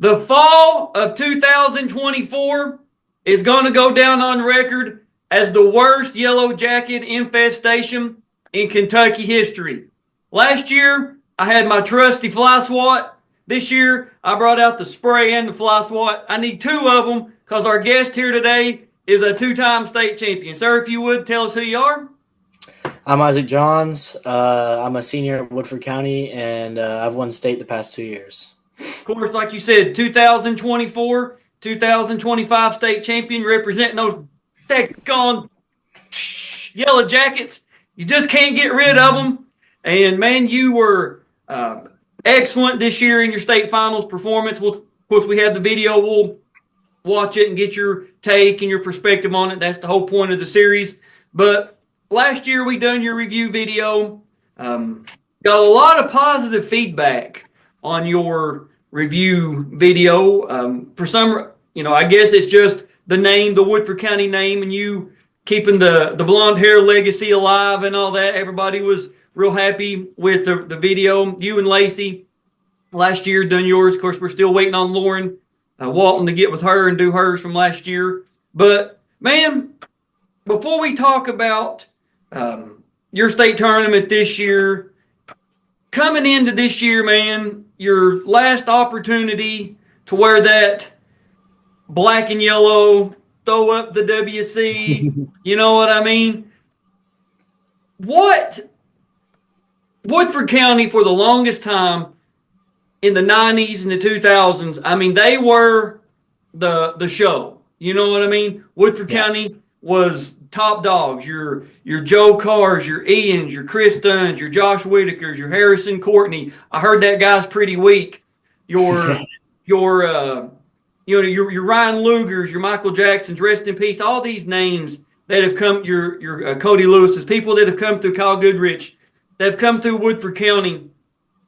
The fall of 2024 is going to go down on record as the worst yellow jacket infestation in Kentucky history. Last year, I had my trusty fly swat. This year, I brought out the spray and the fly swat. I need two of them because our guest here today is a two-time state champion. Sir, if you would, tell us who you are. I'm Isaac Johns. I'm a senior at Woodford County, and I've won state the past 2 years. Of course, like you said, 2024, 2025 state champion, representing those gone yellow jackets. You just can't get rid of them. And, man, you were excellent this year in your state finals performance. Of course, we have the video. We'll watch it and get your take and your perspective on it. That's the whole point of the series. But last year we done your review video. Got a lot of positive feedback on your review video. For some, I guess it's just the name, the Woodford County name, and you keeping the blonde hair legacy alive and all that. Everybody was real happy with the video. You and Lacey last year done yours. Of course, we're still waiting on Lauren Walton to get with her and do hers from last year. But, man, before we talk about your state tournament this year, coming into this year, man, your last opportunity to wear that black and yellow, throw up the WC, you know what I mean? What Woodford County for the longest time in the 90s and the 2000s, I mean, they were the show. You know what I mean? Woodford County was top dogs. Your Joe Carrs, your Ians, your Chris Dunns, your Josh Whitakers, your Harrison Courtney. I heard that guy's pretty weak. Your Ryan Lugers, your Michael Jacksons, rest in peace. All these names that have come, your Cody Lewis's, people that have come through Kyle Goodrich, that have come through Woodford County.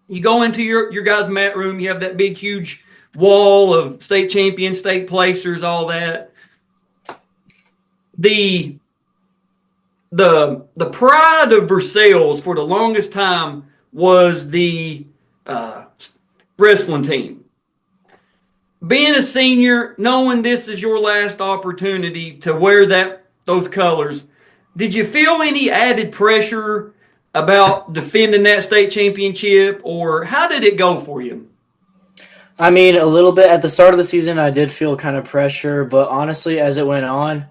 You go into your guys' mat room, you have that big, huge wall of state champions, state placers, all that. The pride of Versailles for the longest time was the wrestling team. Being a senior, knowing this is your last opportunity to wear those colors, did you feel any added pressure about defending that state championship, or how did it go for you? I mean, a little bit. At the start of the season, I did feel kind of pressure, but honestly, as it went on,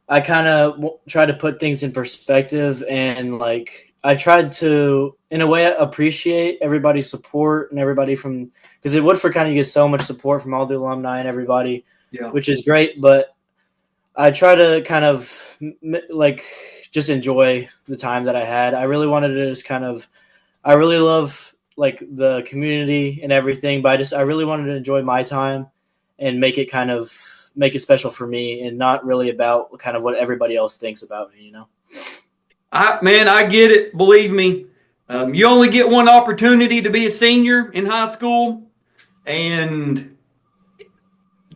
I kind of tried to put things in perspective, and I tried to, in a way, appreciate everybody's support and everybody from, because at Woodford County you get so much support from all the alumni and everybody, which is great. But I try to kind of just enjoy the time that I had. I really wanted to just I really love the community and everything, but I really wanted to enjoy my time and make it special for me and not really about kind of what everybody else thinks about me, I get it. Believe me. You only get one opportunity to be a senior in high school, and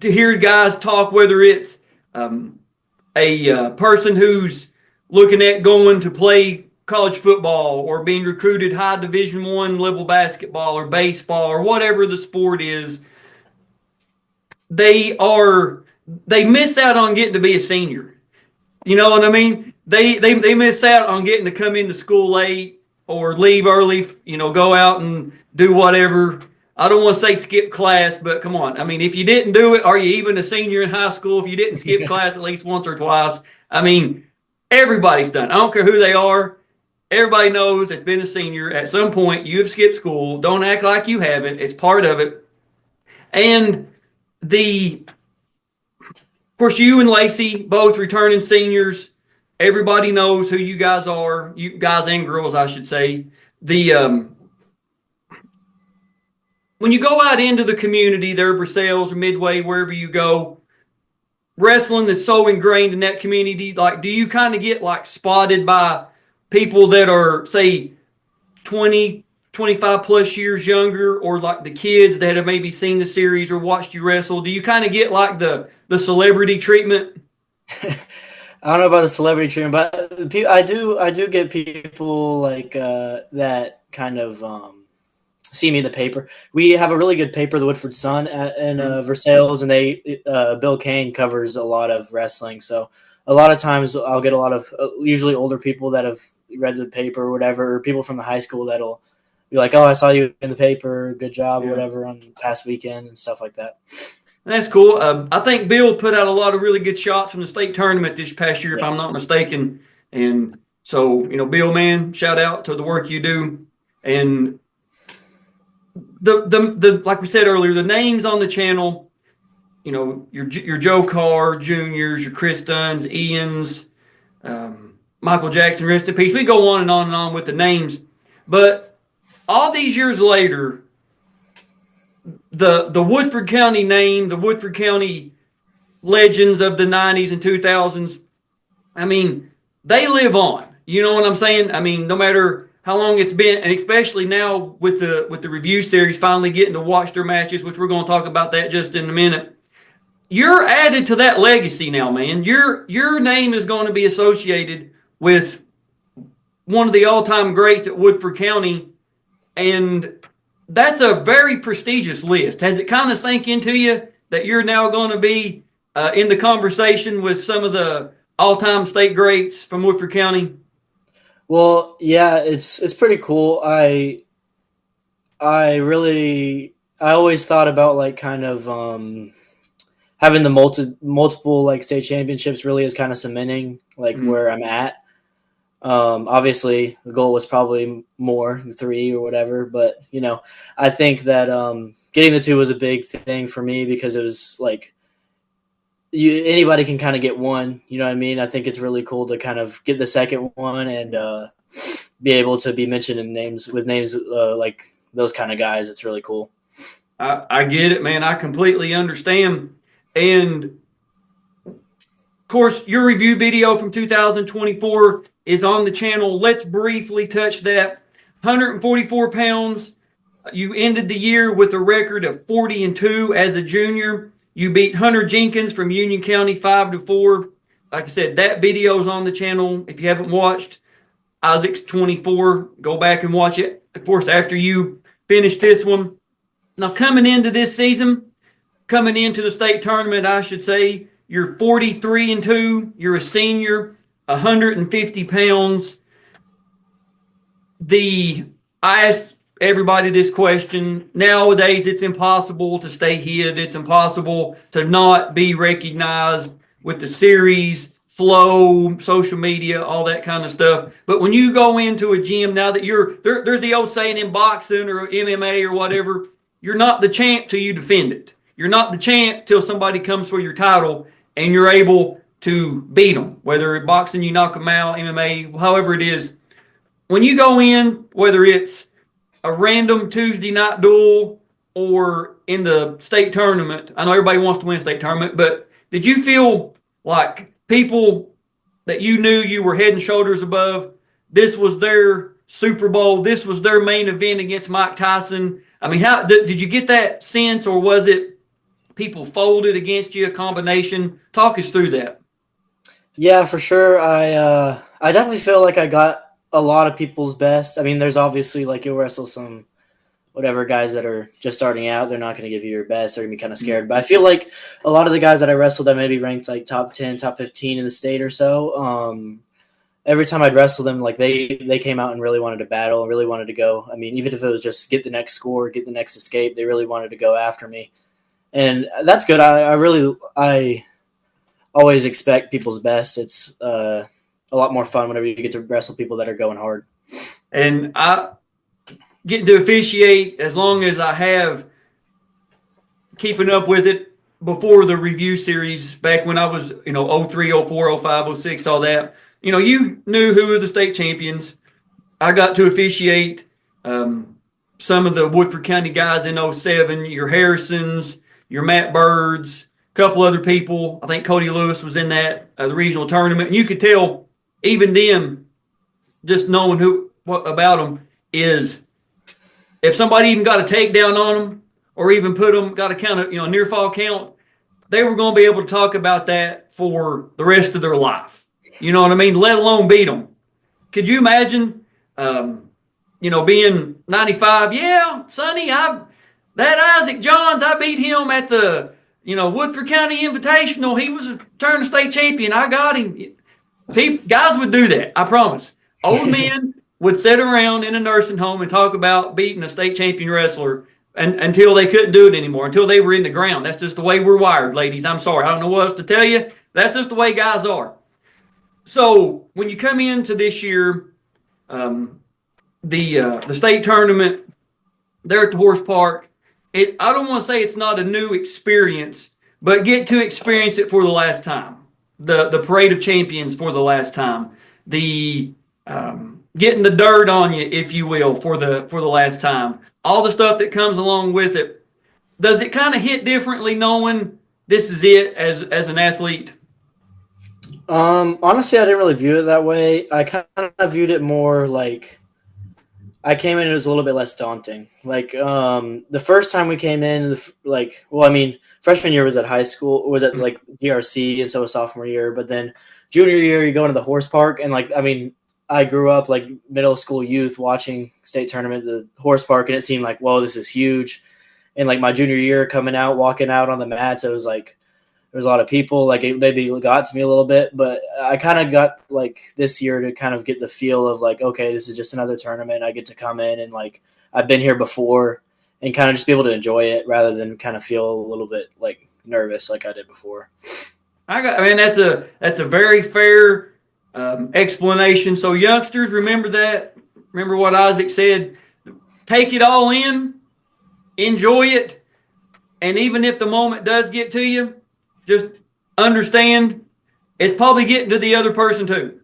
to hear guys talk, whether it's a person who's looking at going to play college football or being recruited high Division I level basketball or baseball or whatever the sport is, they miss out on getting to be a senior. You know what I mean? They miss out on getting to come into school late or leave early, go out and do whatever. I don't want to say skip class, but come on. I mean, if you didn't do it, are you even a senior in high school? If you didn't skip class at least once or twice, I mean, everybody's done. I don't care who they are. Everybody knows that's been a senior. At some point, you have skipped school. Don't act like you haven't. It's part of it. And of course, you and Lacey, both returning seniors. Everybody knows who you guys are. You guys and girls, I should say. When you go out into the community there, Versailles or Midway, wherever you go, wrestling is so ingrained in that community. Do you kind of get spotted by people that are, say, 20, 25 plus years younger, or the kids that have maybe seen the series or watched you wrestle? Do you kind of get the celebrity treatment? I don't know about the celebrity treatment, but I do get people that kind of see me in the paper. We have a really good paper, the Woodford Sun, in Versailles, and Bill Kane covers a lot of wrestling. So a lot of times I'll get a lot of usually older people that have read the paper or whatever, or people from the high school that'll be like, "Oh, I saw you in the paper. Good job," or whatever on the past weekend and stuff like that. That's cool. I think Bill put out a lot of really good shots from the state tournament this past year, if I'm not mistaken. And so, Bill, man, shout out to the work you do. And the like we said earlier, the names on the channel, your Joe Carr Juniors, your Chris Dunn's, Ian's, Michael Jackson, rest in peace. We go on and on with the names, but all these years later, the Woodford County name, the Woodford County legends of the 90s and 2000s, I mean, they live on. You know what I'm saying? I mean, no matter how long it's been, and especially now with the review series finally getting to watch their matches, which we're going to talk about that just in a minute. You're added to that legacy now, man. Your name is going to be associated with one of the all-time greats at Woodford County, and that's a very prestigious list. Has it kind of sank into you that you're now going to be in the conversation with some of the all-time state greats from Woodford County? Well, yeah, it's pretty cool. I always thought about like kind of having the multiple like state championships really is kind of cementing like where I'm at. Obviously the goal was probably more than 3 or whatever, but I think that getting the 2 was a big thing for me because it was like anybody can kind of get one, you know what I mean? I think it's really cool to kind of get the second one and be able to be mentioned in names like those kind of guys. It's really cool. I get it, man. I completely understand. And of course, your review video from 2024 is on the channel. Let's briefly touch that. 144 pounds. You ended the year with a record of 40-2 as a junior. You beat Hunter Jenkins from Union County 5-4. Like I said, that video is on the channel. If you haven't watched Isaac's 24, go back and watch it. Of course, after you finish this one. Now, coming into this season, coming into the state tournament, I should say, you're 43-2. You're a senior, 150 pounds. I asked everybody this question. Nowadays, it's impossible to stay hid. It's impossible to not be recognized with the series, flow, social media, all that kind of stuff. But when you go into a gym, now that there's the old saying in boxing or MMA or whatever, you're not the champ till you defend it. You're not the champ till somebody comes for your title and you're able to beat them. Whether in boxing you knock them out, MMA, however it is. When you go in, whether it's a random Tuesday night duel or in the state tournament, I know everybody wants to win a state tournament, but did you feel like people that you knew you were head and shoulders above, this was their Super Bowl, this was their main event against Mike Tyson? I mean, how did you get that sense, or was it people folded against you, a combination? Talk us through that. Yeah, for sure. I definitely feel like I got a lot of people's best. I mean, there's obviously like you'll wrestle some whatever guys that are just starting out. They're not going to give you your best. They're going to be kind of scared. But I feel like a lot of the guys that I wrestled that maybe ranked like top 10, top 15 in the state or so, every time I'd wrestle them, like they came out and really wanted to battle, really wanted to go. I mean, even if it was just get the next score, get the next escape, they really wanted to go after me. And that's good. I always expect people's best. It's a lot more fun whenever you get to wrestle people that are going hard. And I getting to officiate as long as I have, keeping up with it before the review series back when I was, 03, 04, 05, 06, all that. You knew who were the state champions. I got to officiate some of the Woodford County guys in 07, your Harrisons, your Matt Birds, a couple other people. I think Cody Lewis was in that, the regional tournament. And you could tell, even then, just knowing what about them, is if somebody even got a takedown on them or even got a count of, near fall count, they were going to be able to talk about that for the rest of their life. You know what I mean? Let alone beat them. Could you imagine being 95. Yeah, Sonny, that Isaac Johns, I beat him at the Woodford County Invitational. He was a turn state champion. I got him. Guys would do that. I promise. Old men would sit around in a nursing home and talk about beating a state champion wrestler until they couldn't do it anymore, until they were in the ground. That's just the way we're wired, ladies. I'm sorry. I don't know what else to tell you. That's just the way guys are. So when you come into this year, the state tournament there at the horse park, I don't want to say it's not a new experience, but get to experience it for the last time. The parade of champions for the last time. The getting the dirt on you, if you will, for the last time. All the stuff that comes along with it. Does it kind of hit differently knowing this is it as an athlete? Honestly, I didn't really view it that way. I kind of viewed it more like I came in, it was a little bit less daunting. Like the first time we came in, freshman year was at high school, was at like DRC, and so was sophomore year. But then junior year, you go into the horse park, and I grew up like middle school youth watching state tournament, the horse park, and it seemed like, whoa, this is huge. And like my junior year, coming out, walking out on the mats, it was like there was a lot of people. Like it maybe got to me a little bit, but I kind of got like this year to kind of get the feel of like, okay, this is just another tournament. I get to come in and like I've been here before, and kind of just be able to enjoy it rather than kind of feel a little bit like nervous like I did before. That's a very fair explanation. So youngsters, remember that. Remember what Isaac said. Take it all in, enjoy it, and even if the moment does get to you, just understand it's probably getting to the other person too.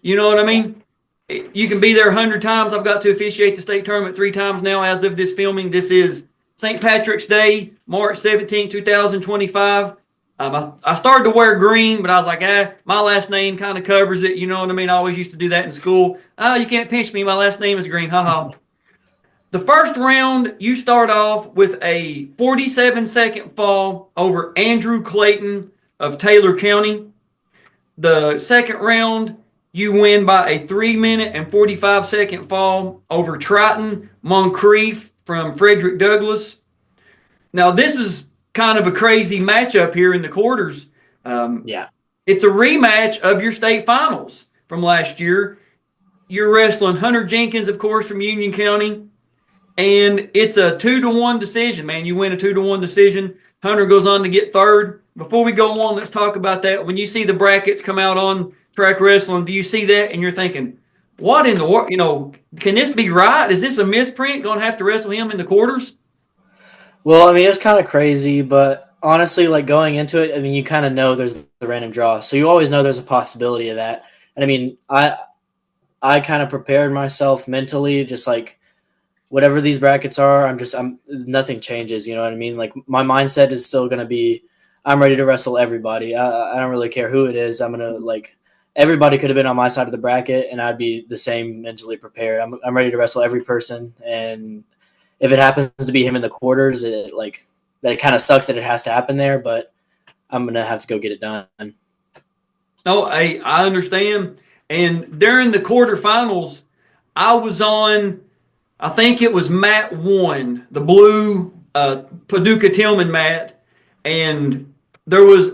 You know what I mean? You can be there 100 times. I've got to officiate the state tournament 3 times now as of this filming. This is St. Patrick's Day, March 17, 2025. I started to wear green, but I was like, my last name kind of covers it. You know what I mean? I always used to do that in school. You can't pinch me. My last name is green. Ha. The first round, you start off with a 47-second fall over Andrew Clayton of Taylor County. The second round, you win by a 3-minute and 45-second fall over Triton Moncrief from Frederick Douglass. Now, this is kind of a crazy matchup here in the quarters. It's a rematch of your state finals from last year. You're wrestling Hunter Jenkins, of course, from Union County. And it's a 2-1 decision, man. You win a 2-1 decision. Hunter goes on to get third. Before we go on, let's talk about that. When you see the brackets come out on Track Wrestling, do you see that and you're thinking, what in the world? Can this be right? Is this a misprint? Going to have to wrestle him in the quarters? Well, it's kind of crazy, but honestly, like going into it, you kind of know there's the random draw. So you always know there's a possibility of that. And I kind of prepared myself mentally, just like, whatever these brackets are, nothing changes. You know what I mean? Like my mindset is still going to be, I'm ready to wrestle everybody. I don't really care who it is. I'm going to everybody could have been on my side of the bracket and I'd be the same mentally prepared. I'm ready to wrestle every person. And if it happens to be him in the quarters, that kind of sucks that it has to happen there, but I'm going to have to go get it done. Oh, I understand. And during the quarterfinals, I was on, I think it was mat 1, the blue Paducah Tillman mat, and there was,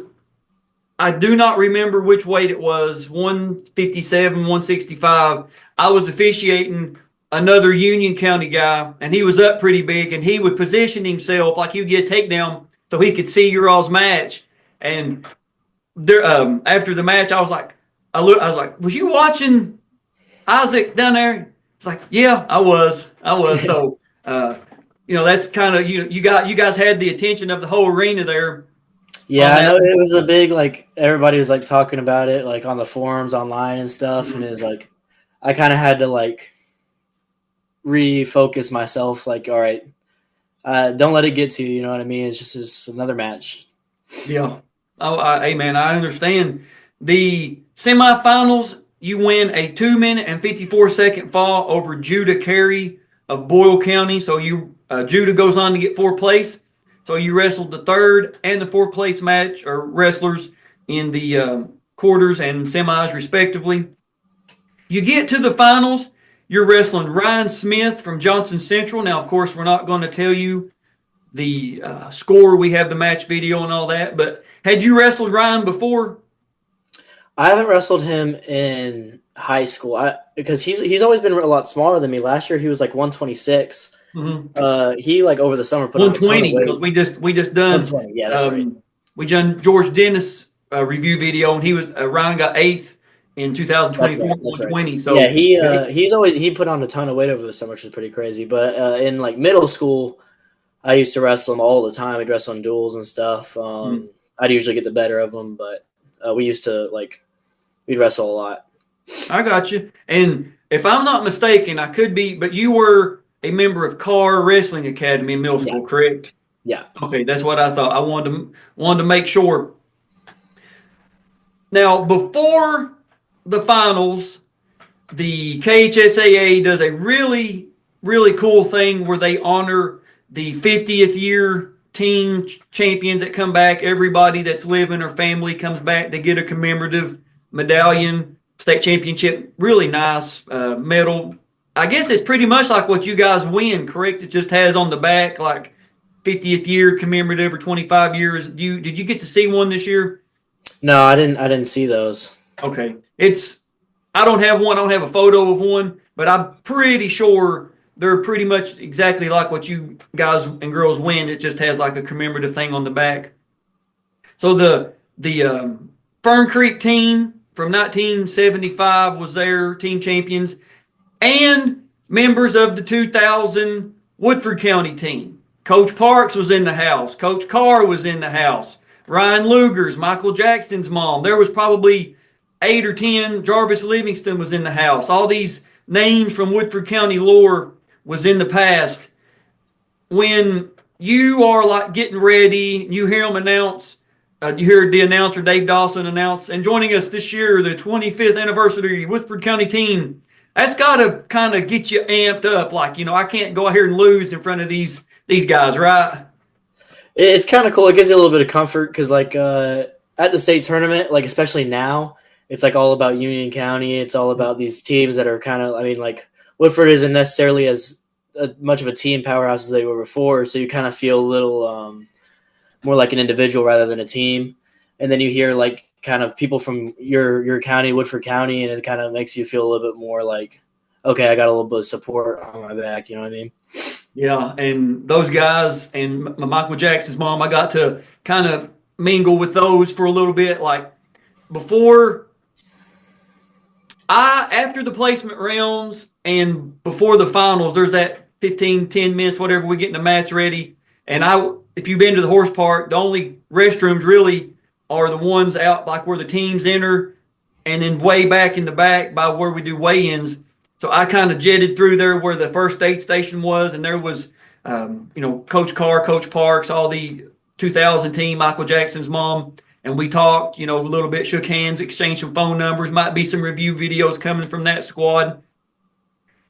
I do not remember which weight it was, 157, 165. I was officiating another Union County guy, and he was up pretty big, and he would position himself like he would get a takedown so he could see your all's match. And there, after the match, I was like, was you watching Isaac down there? It's like, yeah, I was. So, that's kind of, you guys had the attention of the whole arena there. Yeah, I know it was a big, everybody was talking about it, on the forums online and stuff. Mm-hmm. And it was I kind of had to refocus myself. All right, don't let it get to you. You know what I mean? It's just another match. Yeah. Oh, hey man, I understand. The semifinals, you win a 2-minute and 54-second fall over Judah Carey of Boyle County. So Judah goes on to get 4th place. So you wrestled the 3rd and the 4th place match or wrestlers in the quarters and semis respectively. You get to the finals. you're wrestling Ryan Smith from Johnson Central. Now, of course, we're not going to tell you the score. We have the match video and all that. But had you wrestled Ryan before? I haven't wrestled him in high school because he's always been a lot smaller than me. Last year he was like 126. Mm-hmm. He like over the summer put on a ton of 120 because weight. we just done 120. Yeah, that's right. We done George Dennis review video, and he was Ryan got 8th in 2024 That's 120. right. So yeah, he put on a ton of weight over the summer, which is pretty crazy. But in like middle school, I used to wrestle him all the time. We'd wrestle in duels and stuff. I'd usually get the better of him, but we used to we'd wrestle a lot. I got you. And if I'm not mistaken, I could be, but you were a member of Carr Wrestling Academy in middle school, correct? Yeah. Okay, that's what I thought. I wanted to make sure. Now, before the finals, the KHSAA does a really, really cool thing where they honor the 50th year team champions that come back. Everybody that's living or family comes back. They get a commemorative medallion, state championship, really nice medal. I guess it's pretty much like what you guys win, correct? It just has on the back like 50th year commemorative or 25 years. Did you get to see one this year? No, I didn't see those. Okay. I don't have one. I don't have a photo of one, but I'm pretty sure they're pretty much exactly like what you guys and girls win. It just has like a commemorative thing on the back. So the Fern Creek team from 1975 was their team champions, and members of the 2000 Woodford County team. Coach Parks was in the house. Coach Carr was in the house. Ryan Luger's, Michael Jackson's mom. There was probably 8 or 10. Jarvis Livingston was in the house. All these names from Woodford County lore was in the past. When you are like getting ready, you hear them announce, you hear the announcer Dave Dawson announce, and joining us this year, the 25th anniversary Woodford County team. That's got to kind of get you amped up. Like, I can't go out here and lose in front of these guys, right? It's kind of cool. It gives you a little bit of comfort because, at the state tournament, especially now, it's all about Union County. It's all about these teams that are kind of, Woodford isn't necessarily as much of a team powerhouse as they were before, so you kind of feel a little more like an individual rather than a team. And then you hear kind of people from your county, Woodford County, and it kind of makes you feel a little bit more like, okay, I got a little bit of support on my back. You know what I mean? Yeah, and those guys and Michael Jackson's mom, I got to kind of mingle with those for a little bit. After the placement rounds and before the finals, there's that 15, 10 minutes, whatever, we get the mats ready. And if you've been to the horse park, the only restrooms really are the ones out where the teams enter, and then way back in the back by where we do weigh-ins. So I kind of jetted through there where the first state station was, and there was, Coach Carr, Coach Parks, all the 2000 team, Michael Jackson's mom, and we talked, a little bit, shook hands, exchanged some phone numbers, might be some review videos coming from that squad.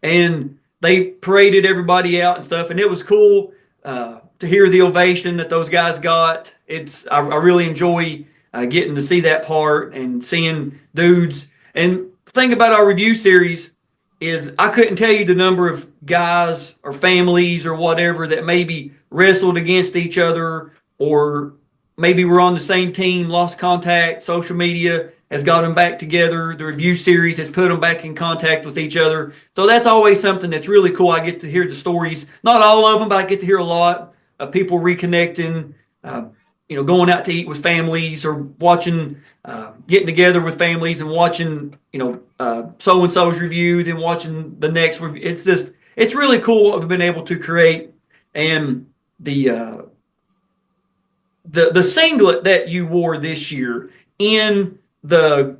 And they paraded everybody out and stuff, and it was cool to hear the ovation that those guys got. I really enjoy getting to see that part and seeing dudes. And the thing about our review series is I couldn't tell you the number of guys or families or whatever that maybe wrestled against each other or maybe were on the same team, lost contact, social media has got them back together. The review series has put them back in contact with each other. So that's always something that's really cool. I get to hear the stories. Not all of them, but I get to hear a lot of people reconnecting, going out to eat with families or watching, getting together with families and watching, so-and-so's reviewed and watching the next review. It's really cool what we've been able to create. And the singlet that you wore this year in the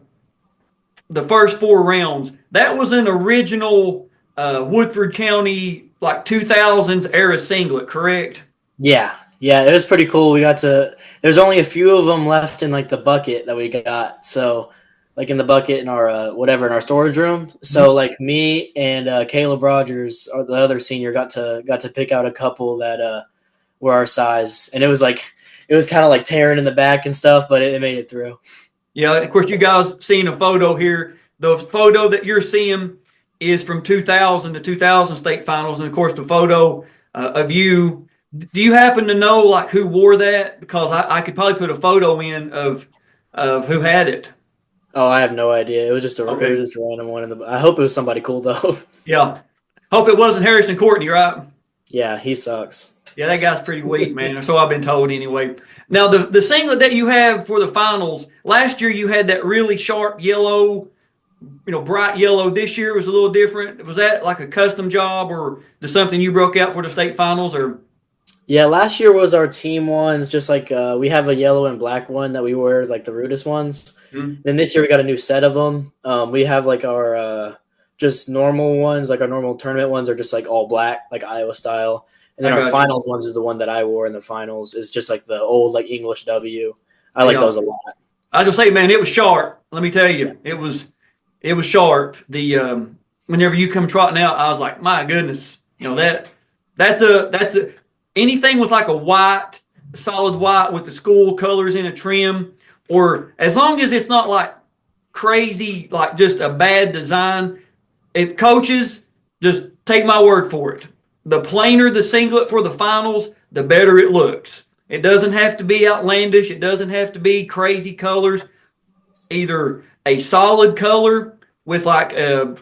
first 4 rounds, that was an original Woodford County 2000s era singlet, correct? Yeah, it was pretty cool. There's only a few of them left in the bucket that we got. So in the bucket in our in our storage room. So me and Caleb Rogers, or the other senior, got to pick out a couple that were our size, and it was kind of tearing in the back and stuff, but it made it through. Yeah, of course, you guys seeing a photo here. The photo that you're seeing is from 2000 to 2000 state finals, and of course the photo of you. Do you happen to know like who wore that? Because I could probably put a photo in of who had it. Oh, I have no idea. It was just Okay. a random one in the. I hope it was somebody cool though. Yeah. Hope it wasn't Harrison Courtney, right? Yeah, he sucks. Yeah, that guy's pretty weak, man. So I've been told anyway. Now the singlet that you have for the finals, last year you had that really sharp yellow, bright yellow. This year it was a little different. Was that like a custom job or just something you broke out for the state finals or? Yeah, last year was our team ones. Just like we have a yellow and black one that we wear, like the rudest ones. Hmm. Then this year we got a new set of them. We have like our just normal ones, like our normal tournament ones are just like all black, like Iowa style. And then I our got you. finals ones is the one that I wore in the finals. Is just like the old like English W. I like Yeah. those a lot. I just say, man, it was sharp. Let me tell you, it was sharp. The whenever you come trotting out, I was like, my goodness, that's a anything with like a white, solid white with the school colors in a trim, or as long as it's not like crazy, like just a bad design. If coaches, just take my word for it. The plainer the singlet for the finals, the better it looks. It doesn't have to be outlandish. It doesn't have to be crazy colors. Either a solid color with like a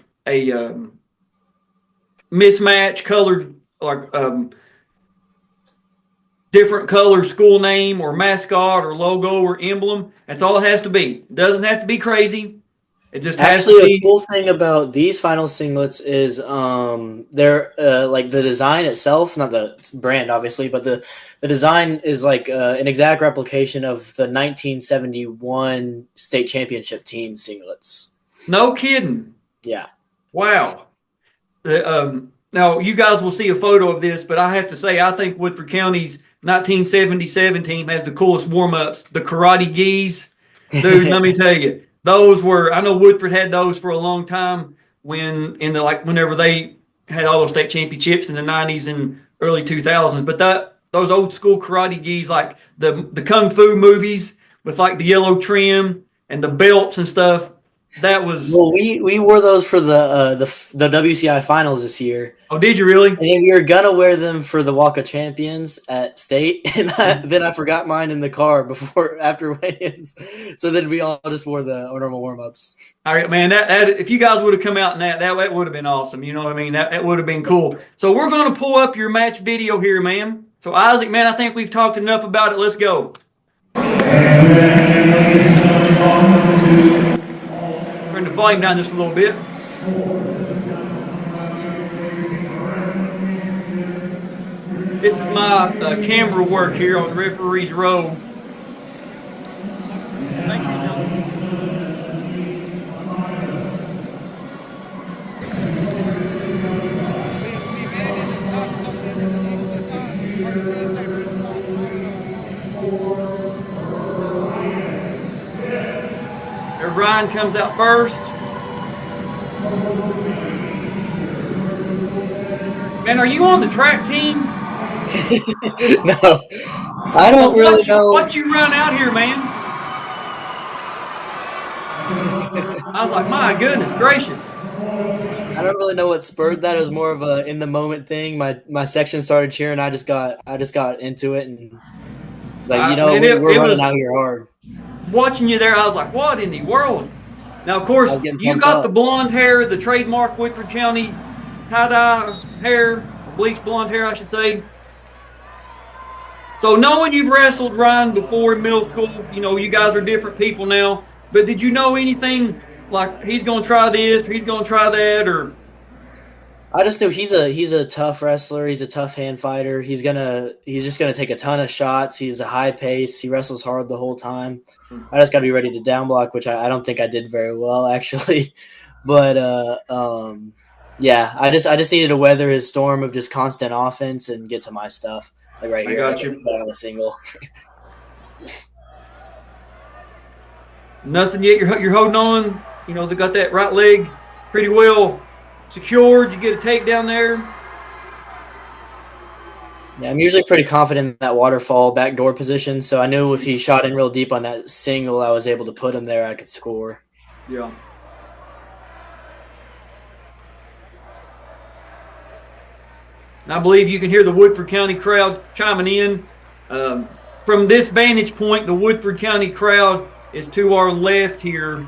mismatch colored, like different color school name or mascot or logo or emblem. That's all it has to be. It doesn't have to be crazy. It just has to Actually, a be. cool thing about these final singlets is they're like the design itself, not the brand obviously, but the design is like an exact replication of the 1971 state championship team singlets. No kidding. Yeah. Wow. Now, you guys will see a photo of this, but I have to say, I think Woodford County's 1977 team has the coolest warm ups. The karate gis. Dude, let me tell you, those were, I know Woodford had those for a long time whenever they had all those state championships in the 90s and early 2000s. But those old school karate gis, like the Kung Fu movies with like the yellow trim and the belts and stuff, that was. Well, we wore those for the WCI finals this year. Oh, did you really? And then we were gonna wear them for the Walk of Champions at state, and then I forgot mine in the car after weigh-ins. So then we all just wore our normal warm-ups. All right, man. That if you guys would have come out in that would have been awesome. You know what I mean? That would have been cool. So we're going to pull up your match video here, man. So Isaac, man, I think we've talked enough about it. Let's go. Turn the volume down just a little bit. This is my camera work here on the referee's row. Thank you, gentlemen. Ryan comes out first. Man, are you on the track team? No, I don't really know. What you run out here, man? I was like, my goodness gracious. I don't really know what spurred that. It was more of a in the moment thing. My section started cheering. I just got into it and like we're running out here hard. Watching you there, I was like, what in the world? Now, of course, you got the blonde hair, the trademark Woodford County tie-dye hair, bleached blonde hair, I should say. So knowing you've wrestled Ryan before in middle school, you guys are different people now. But did you know anything like he's going to try this or he's going to try that? Or I just knew he's a tough wrestler. He's a tough hand fighter. He's just gonna take a ton of shots. He's a high pace. He wrestles hard the whole time. I just got to be ready to down block, which I don't think I did very well actually. But yeah, I just needed to weather his storm of just constant offense and get to my stuff. Like right here, I got you. On a single. Nothing yet. You're holding on. They got that right leg pretty well secured. You get a takedown there. Yeah, I'm usually pretty confident in that waterfall backdoor position, so I knew if he shot in real deep on that single, I was able to put him there, I could score. Yeah. And I believe you can hear the Woodford County crowd chiming in. From this vantage point, the Woodford County crowd is to our left here,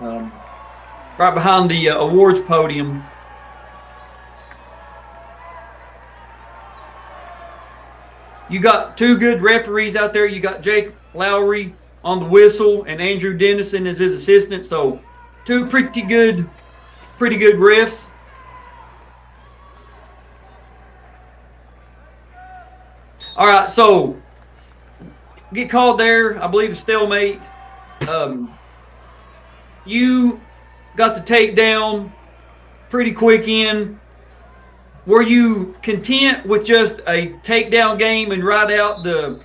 right behind the awards podium. You got two good referees out there. You got Jake Lowry on the whistle and Andrew Dennison as his assistant. So two pretty good refs. All right, so get called there. I believe a stalemate. You got the takedown pretty quick in. Were you content with just a takedown game and ride out the,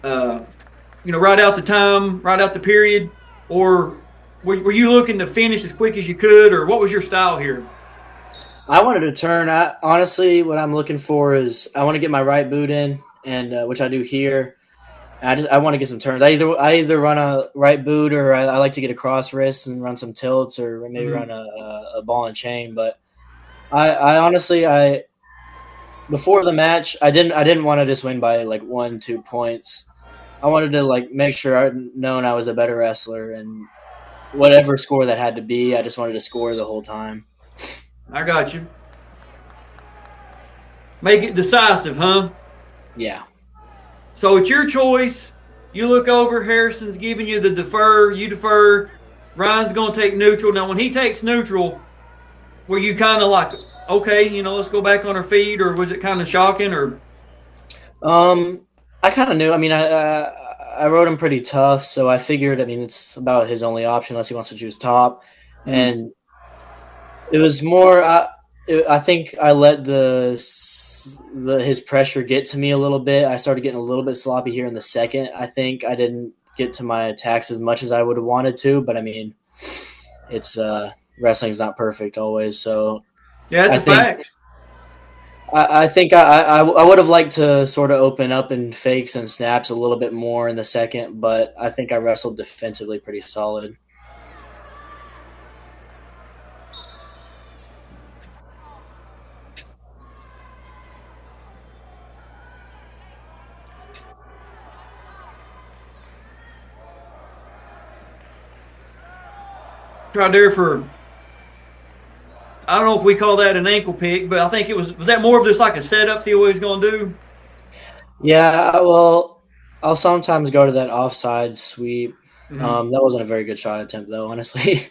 ride out the time, ride out the period, or were you looking to finish as quick as you could, or what was your style here? I wanted to turn. Honestly, what I'm looking for is I want to get my right boot in, and which I do here. I want to get some turns. I either run a right boot or I like to get a cross wrist and run some tilts or maybe run a ball and chain. But I honestly before the match I didn't want to just win by like 1-2 points. I wanted to like make sure I known I was a better wrestler, and whatever score that had to be, I just wanted to score the whole time. I got you. Make it decisive, huh? Yeah. So it's your choice. You look over, Harrison's giving you the defer, you defer. Ryan's going to take neutral. Now, when he takes neutral, were you kind of like, okay, let's go back on our feet, or was it kind of shocking? Or I kind of knew. I mean, I wrote him pretty tough, so I figured, it's about his only option unless he wants to choose top. And it was more, I think I let his pressure get to me a little bit. I started getting a little bit sloppy here in the second. I think I didn't get to my attacks as much as I would have wanted to, but it's wrestling's not perfect always. So yeah, that's a fact. I think I would have liked to sort of open up in fakes and snaps a little bit more in the second, but I think I wrestled defensively pretty solid. Tried there for, I don't know if we call that an ankle pick, but I think was that more of just like a setup he always going to do? Yeah, well, I'll sometimes go to that offside sweep. That wasn't a very good shot attempt, though, honestly.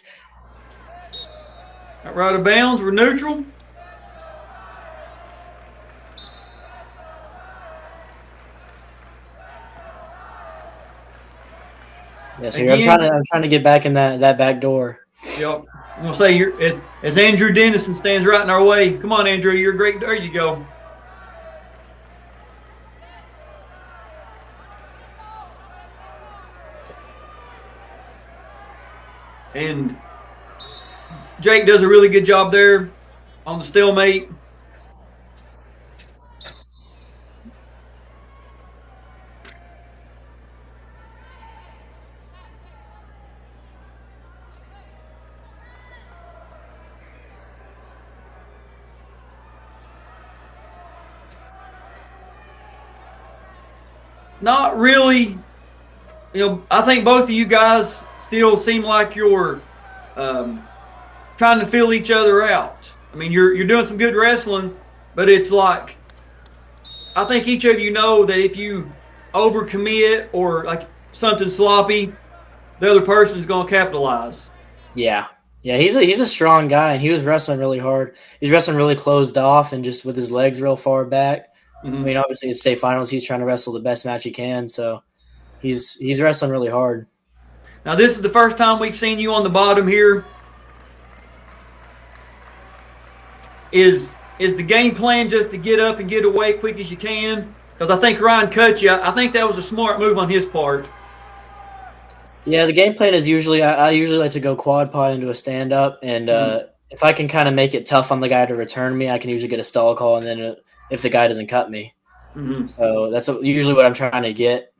Right of bounds, we're neutral. Yeah, so I'm trying to get back in that back door. Yep. I'm gonna say as Andrew Dennison stands right in our way. Come on, Andrew, you're great. There you go. And Jake does a really good job there on the stalemate. Not really. I think both of you guys still seem like you're trying to fill each other out. I mean, you're doing some good wrestling, but it's like I think each of you know that if you overcommit or like something sloppy, the other person is going to capitalize. Yeah. Yeah, he's a strong guy, and he was wrestling really hard. He's wrestling really closed off and just with his legs real far back. I mean, obviously, it's state finals. He's trying to wrestle the best match he can, so he's wrestling really hard. Now, this is the first time we've seen you on the bottom here. Is the game plan just to get up and get away quick as you can? Because I think Ryan cut you. I think that was a smart move on his part. Yeah, the game plan is usually I usually like to go quad pod into a stand up, and if I can kind of make it tough on the guy to return me, I can usually get a stall call, and then if the guy doesn't cut me. So that's usually what I'm trying to get.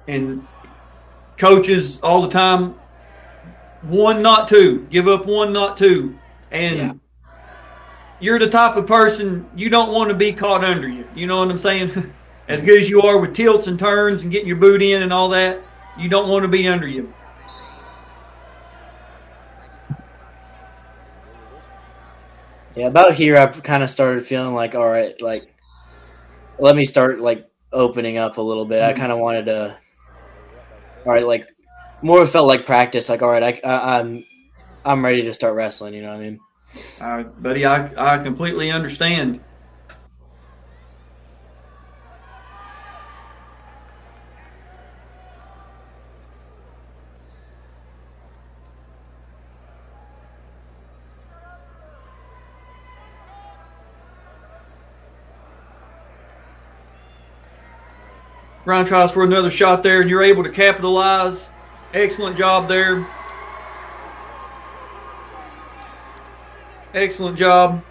And coaches all the time, 1, not 2. Give up 1, not 2. And you're the type of person you don't want to be caught under you. You know what I'm saying? As good as you are with tilts and turns and getting your boot in and all that, you don't want to be under you. Yeah, about here I kind of started feeling like, all right, like let me start like opening up a little bit. I kind of wanted to, all right, like more felt like practice. Like, all right, I'm ready to start wrestling. You know what I mean? Buddy, I completely understand. Ryan tries for another shot there, and you're able to capitalize. Excellent job there. Excellent job.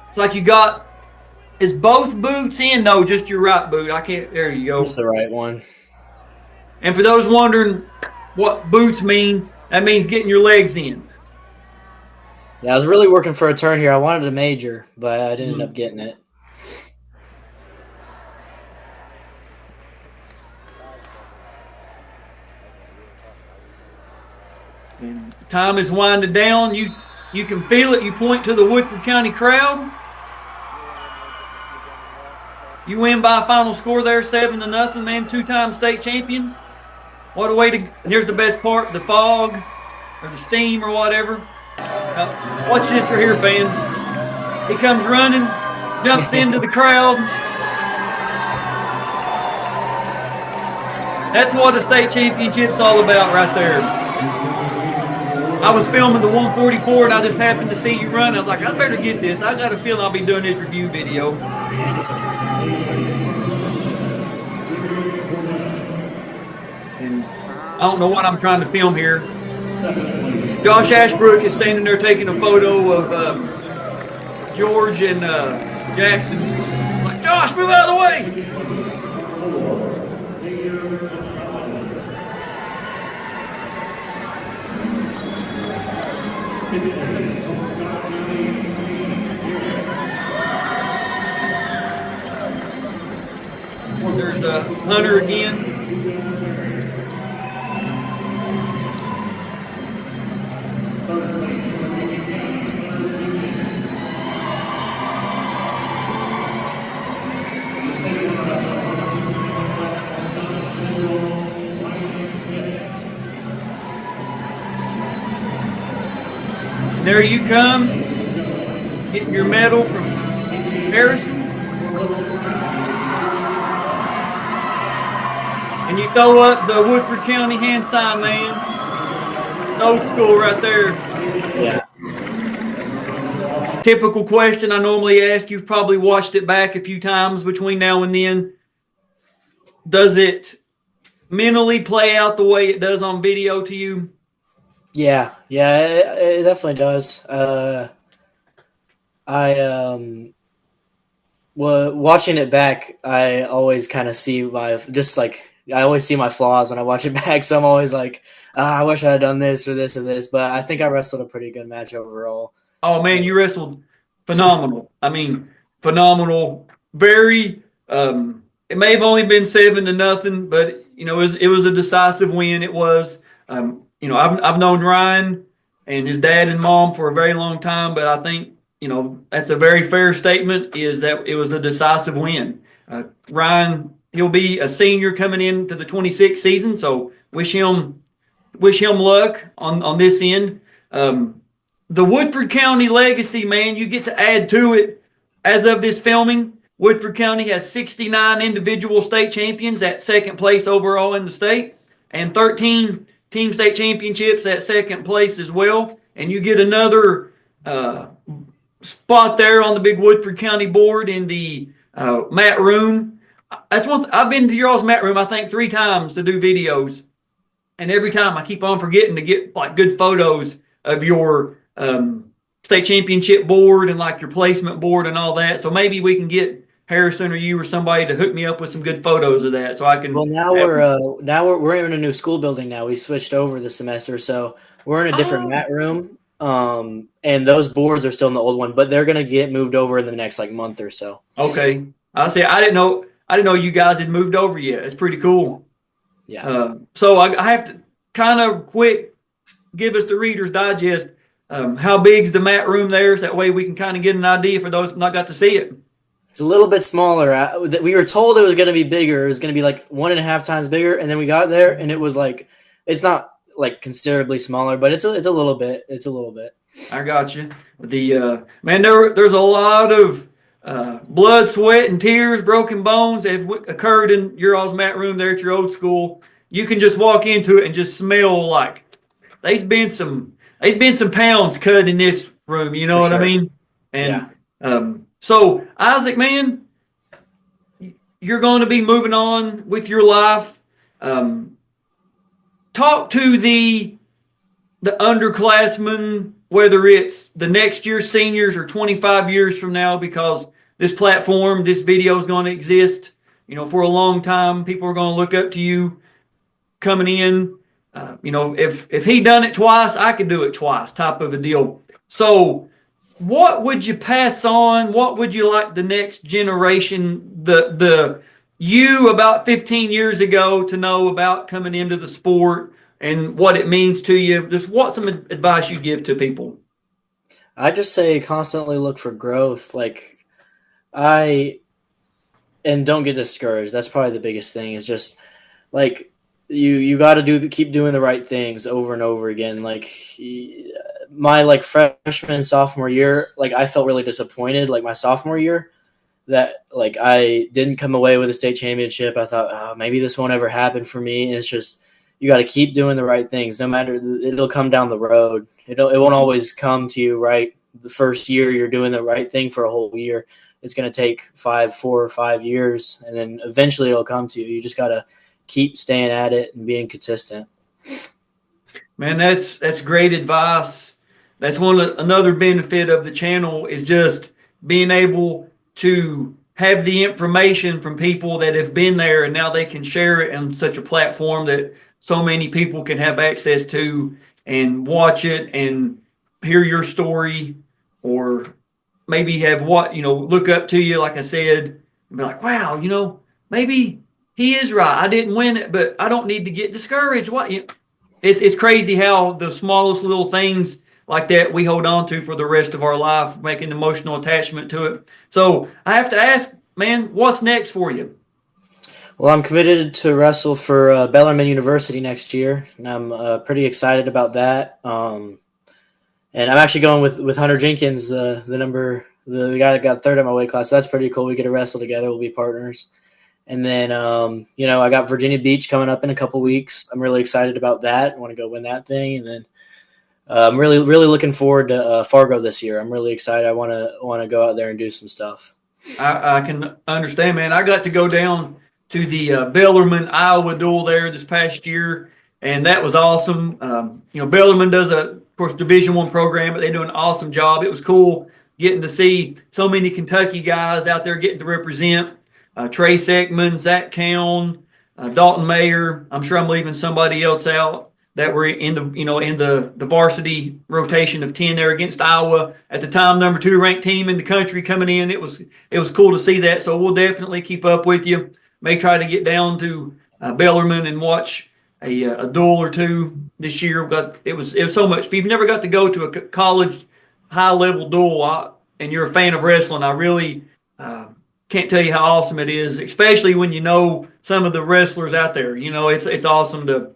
It's like you got, is both boots in? No, just your right boot. I can't, there you go. Just the right one. And for those wondering what boots mean, that means getting your legs in. Yeah, I was really working for a turn here. I wanted a major, but I didn't end up getting it. And time is winding down. You can feel it. You point to the Woodford County crowd. You win by a final score there, 7-0, man. 2-time state champion. What a way to, here's the best part, the fog or the steam or whatever. Watch this right here, fans. He comes running, jumps into the crowd. That's what a state championship's all about right there. I was filming the 144 and I just happened to see you run. I was like, I better get this. I got a feeling I'll be doing this review video. And I don't know what I'm trying to film here. Josh Ashbrook is standing there taking a photo of George and Jackson. I'm like, Josh, move out of the way. There's Hunter again. There you come, getting your medal from Harrison. And you throw up the Woodford County hand sign, man. Old school right there. Yeah. Typical question I normally ask. You've probably watched it back a few times between now and then. Does it mentally play out the way it does on video to you? Yeah, it definitely does. Well, watching it back, I always kind of see I always see my flaws when I watch it back. So I'm always like, I wish I had done this or this or this. But I think I wrestled a pretty good match overall. Oh man, you wrestled phenomenal. I mean, phenomenal. Very. It may have only been 7-0, but you know, it was a decisive win. It was. You know, I've known Ryan and his dad and mom for a very long time, but I think, you know, that's a very fair statement, is that it was a decisive win. Ryan, he'll be a senior coming into the 26th season, so wish him luck on this end. The Woodford County legacy, man, you get to add to it. As of this filming, Woodford County has 69 individual state champions at second place overall in the state, and 13 team state championships at second place as well. And you get another spot there on the big Woodford County board in the mat room. That's one. I've been to y'all's mat room, I think, 3 times to do videos. And every time I keep on forgetting to get like good photos of your state championship board and like your placement board and all that. So maybe we can get Harrison or you or somebody to hook me up with some good photos of that, so I can. Well, now we're in a new school building now. We switched over this semester, so we're in a different mat room. and those boards are still in the old one, but they're gonna get moved over in the next like month or so. Okay. I say I didn't know you guys had moved over yet. It's pretty cool. Yeah. So I have to kind of quick give us the Reader's Digest. How big's the mat room there? So that way we can kind of get an idea for those not got to see it. It's a little bit smaller. We were told it was going to be bigger. It was going to be like 1.5 times bigger, and then we got there, and it was like it's not like considerably smaller, but it's a little bit. It's a little bit. I got you. The man, there's a lot of blood, sweat, and tears, broken bones that have occurred in your all's mat room there at your old school. You can just walk into it and just smell like there's been some pounds cut in this room. You know what I mean? And so Isaac, man, you're going to be moving on with your life. Talk to the underclassmen, whether it's the next year's seniors or 25 years from now, because this platform, this video is going to exist, for a long time. People are going to look up to you coming in. If he done it twice, I could do it twice, type of a deal. So what would you pass on? What would you like the next generation, the you about 15 years ago, to know about coming into the sport and what it means to you? Just what some advice you give to people? I just say constantly look for growth. And don't get discouraged. That's probably the biggest thing. Is just like you got to keep doing the right things over and over again. Like my freshman sophomore year, I felt really disappointed. Like my sophomore year, that I didn't come away with a state championship. I thought, oh, maybe this won't ever happen for me. And it's just you got to keep doing the right things. No matter, it'll come down the road. It won't always come to you right the first year. You're doing the right thing for a whole year. It's going to take 4 or 5 years, and then eventually it'll come to you. You just got to keep staying at it and being consistent. Man, that's great advice. That's another benefit of the channel is just being able to have the information from people that have been there, and now they can share it on such a platform that so many people can have access to and watch it and hear your story, or maybe have look up to you, like I said, and be like, wow, maybe he is right. I didn't win it, but I don't need to get discouraged. It's crazy how the smallest little things like that we hold on to for the rest of our life, making an emotional attachment to it. So I have to ask, man, what's next for you? Well, I'm committed to wrestle for Bellarmine University next year, and I'm pretty excited about that. And I'm actually going with Hunter Jenkins, the guy that got third in my weight class. So that's pretty cool. We get to wrestle together. We'll be partners. And then, I got Virginia Beach coming up in a couple weeks. I'm really excited about that. I want to go win that thing. And then I'm really, really looking forward to Fargo this year. I'm really excited. I want to go out there and do some stuff. I can understand, man. I got to go down to the Bellarmine, Iowa duel there this past year, and that was awesome. Bellarmine does of course, Division I program, but they do an awesome job. It was cool getting to see so many Kentucky guys out there getting to represent. Trey Seckman, Zach Cown, Dalton Mayer. I'm sure I'm leaving somebody else out that were in the varsity rotation of 10 there against Iowa at the time, number 2 ranked team in the country coming in. It was cool to see that. So we'll definitely keep up with you. May try to get down to Bellarmine and watch a duel or two this year. It was so much. If you've never got to go to a college high level duel and you're a fan of wrestling, I really can't tell you how awesome it is, especially when you know some of the wrestlers out there. It's awesome to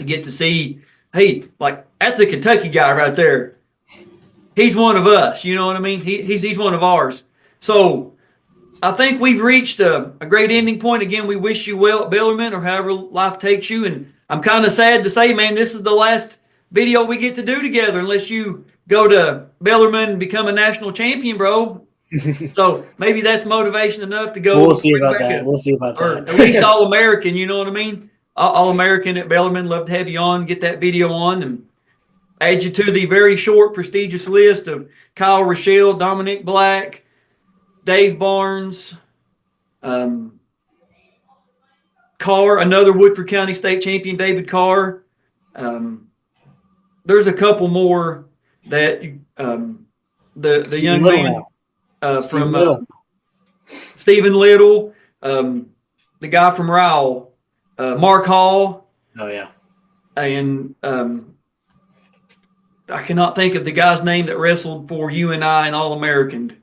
get to see, hey, that's a Kentucky guy right there. He's one of us. You know what I mean? He's one of ours. So I think we've reached a great ending point. Again, we wish you well at Bellarmine or however life takes you. And I'm kind of sad to say, man, this is the last video we get to do together unless you go to Bellarmine and become a national champion, bro. So maybe that's motivation enough to go. We'll see about that. Or at least All-American, you know what I mean? All-American at Bellarmine. Love to have you on, get that video on, and add you to the very short, prestigious list of Kyle Rochelle, Dominic Black, Dave Barnes, Carr, another Woodford County State champion, David Carr. There's a couple more that the Steve young Little man Steve from Little. Stephen Little, the guy from Rowell, Mark Hall, Oh yeah. and I cannot think of the guy's name that wrestled for you and I in All American.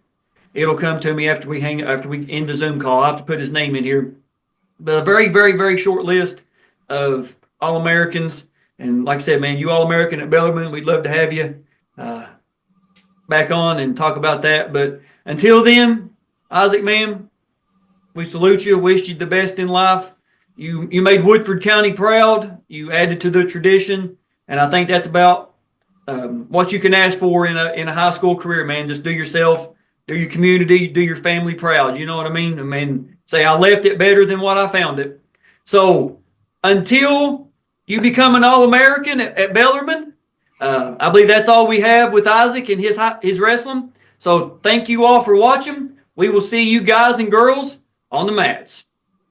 It'll come to me after we end the Zoom call. I have to put his name in here. But a very, very, very short list of All Americans. And like I said, man, you All American at Bellarmine, we'd love to have you back on and talk about that. But until then, Isaac, man, we salute you. Wish you the best in life. You made Woodford County proud. You added to the tradition, and I think that's about what you can ask for in a high school career, man. Just do yourself, do your community, do your family proud. You know what I mean? I mean, say I left it better than what I found it. So until you become an All-American at Bellarmine, I believe that's all we have with Isaac and his wrestling. So thank you all for watching. We will see you guys and girls on the mats.